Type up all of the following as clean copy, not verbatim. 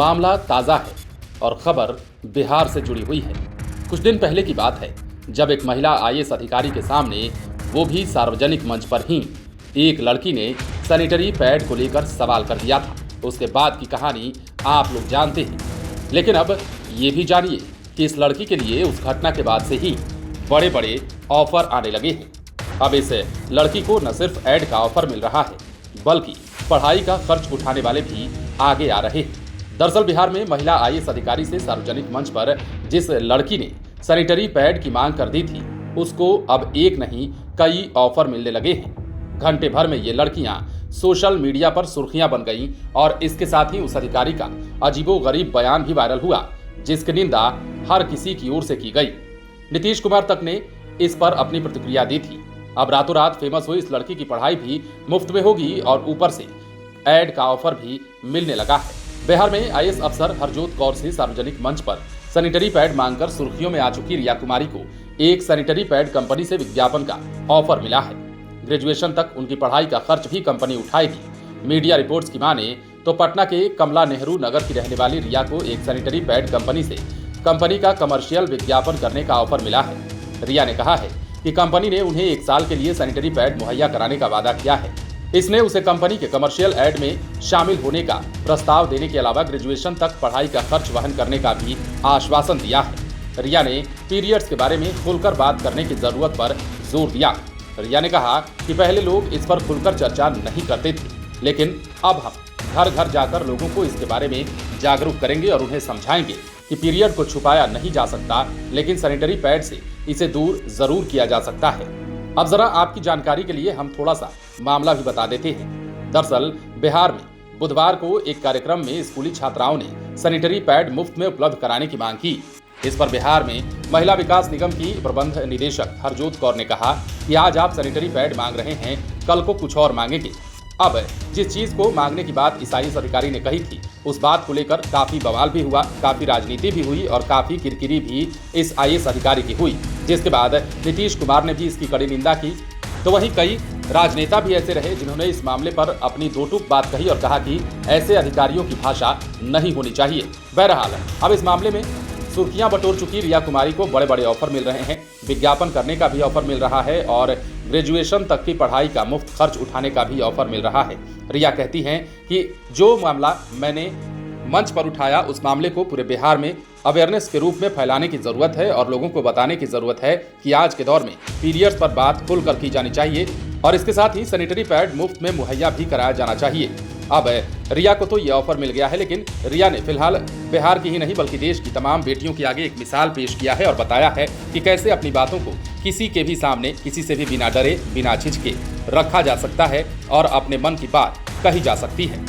मामला ताज़ा है और खबर बिहार से जुड़ी हुई है। कुछ दिन पहले की बात है जब एक महिला आईएएस अधिकारी के सामने, वो भी सार्वजनिक मंच पर ही, एक लड़की ने सैनिटरी पैड को लेकर सवाल कर दिया था। उसके बाद की कहानी आप लोग जानते हैं, लेकिन अब ये भी जानिए कि इस लड़की के लिए उस घटना के बाद से ही बड़े बड़े ऑफर आने लगे हैं। अब इस लड़की को न सिर्फ ऐड का ऑफर मिल रहा है, बल्कि पढ़ाई का खर्च उठाने वाले भी आगे आ रहे हैं। दरअसल बिहार में महिला आईएएस अधिकारी से सार्वजनिक मंच पर जिस लड़की ने सैनिटरी पैड की मांग कर दी थी, उसको अब एक नहीं कई ऑफर मिलने लगे हैं। घंटे भर में ये लड़कियां सोशल मीडिया पर सुर्खियां बन गईं और इसके साथ ही उस अधिकारी का अजीबोगरीब बयान भी वायरल हुआ, जिसकी निंदा हर किसी की ओर से की गई। नीतीश कुमार तक ने इस पर अपनी प्रतिक्रिया दी थी। अब रातों रात फेमस हुई इस लड़की की पढ़ाई भी मुफ्त में होगी और ऊपर से ऐड का ऑफर भी मिलने लगा है। बिहार में आईएएस अफसर हरजोत कौर से सार्वजनिक मंच पर सैनिटरी पैड मांगकर सुर्खियों में आ चुकी रिया कुमारी को एक सैनिटरी पैड कंपनी से विज्ञापन का ऑफर मिला है। ग्रेजुएशन तक उनकी पढ़ाई का खर्च भी कंपनी उठाएगी। मीडिया रिपोर्ट्स की माने तो पटना के कमला नेहरू नगर की रहने वाली रिया को एक सैनिटरी पैड कंपनी से कंपनी का कमर्शियल विज्ञापन करने का ऑफर मिला है। रिया ने कहा है कि कंपनी ने उन्हें 1 साल के लिए सैनिटरी पैड मुहैया कराने का वादा किया है। इसने उसे कंपनी के कमर्शियल ऐड में शामिल होने का प्रस्ताव देने के अलावा ग्रेजुएशन तक पढ़ाई का खर्च वहन करने का भी आश्वासन दिया है। रिया ने पीरियड्स के बारे में खुलकर बात करने की जरूरत पर जोर दिया। रिया ने कहा कि पहले लोग इस पर खुलकर चर्चा नहीं करते थे, लेकिन अब हम घर घर जाकर लोगों को इसके बारे में जागरूक करेंगे और उन्हें समझाएंगे कि पीरियड को छुपाया नहीं जा सकता, लेकिन सैनिटरी पैड से इसे दूर जरूर किया जा सकता है। अब जरा आपकी जानकारी के लिए हम थोड़ा सा मामला भी बता देते हैं। दरअसल बिहार में बुधवार को एक कार्यक्रम में स्कूली छात्राओं ने सैनिटरी पैड मुफ्त में उपलब्ध कराने की मांग की। इस पर बिहार में महिला विकास निगम की प्रबंध निदेशक हरजोत कौर ने कहा कि आज आप सैनिटरी पैड मांग रहे हैं, कल को कुछ और मांगेंगे। अब जिस चीज को मांगने की बात इस आईएएस अधिकारी ने कही थी, उस बात को लेकर काफी बवाल भी हुआ, काफी राजनीति भी हुई और काफी किरकिरी भी इस आईएएस अधिकारी की हुई, जिसके बाद नीतीश कुमार ने भी इसकी कड़ी निंदा की। तो वहीं कई राजनेता भी ऐसे रहे जिन्होंने इस मामले पर अपनी दो टूक बात कही और कहा कि ऐसे अधिकारियों की भाषा नहीं होनी चाहिए। बहरहाल अब इस मामले में सुर्खियां बटोर चुकी रिया कुमारी को बड़े बड़े ऑफर मिल रहे हैं, विज्ञापन करने का भी ऑफर मिल रहा है और ग्रेजुएशन तक की पढ़ाई का मुफ्त खर्च उठाने का भी ऑफर मिल रहा है। रिया कहती हैं कि जो मामला मैंने मंच पर उठाया, उस मामले को पूरे बिहार में अवेयरनेस के रूप में फैलाने की जरूरत है और लोगों को बताने की जरूरत है कि आज के दौर में पीरियड्स पर बात खुलकर की जानी चाहिए और इसके साथ ही सैनिटरी पैड मुफ्त में मुहैया भी कराया जाना चाहिए। अब रिया को तो ये ऑफर मिल गया है, लेकिन रिया ने फिलहाल बिहार की ही नहीं बल्कि देश की तमाम बेटियों के आगे एक मिसाल पेश किया है और बताया है कि कैसे अपनी बातों को किसी के भी सामने, किसी से भी बिना डरे, बिना झिझके रखा जा सकता है और अपने मन की बात कही जा सकती है।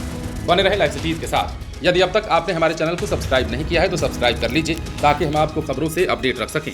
बने रहे लाइव सिटीज के साथ। यदि अब तक आपने हमारे चैनल को सब्सक्राइब नहीं किया है तो सब्सक्राइब कर लीजिए ताकि हम आपको खबरों से अपडेट रख सकें।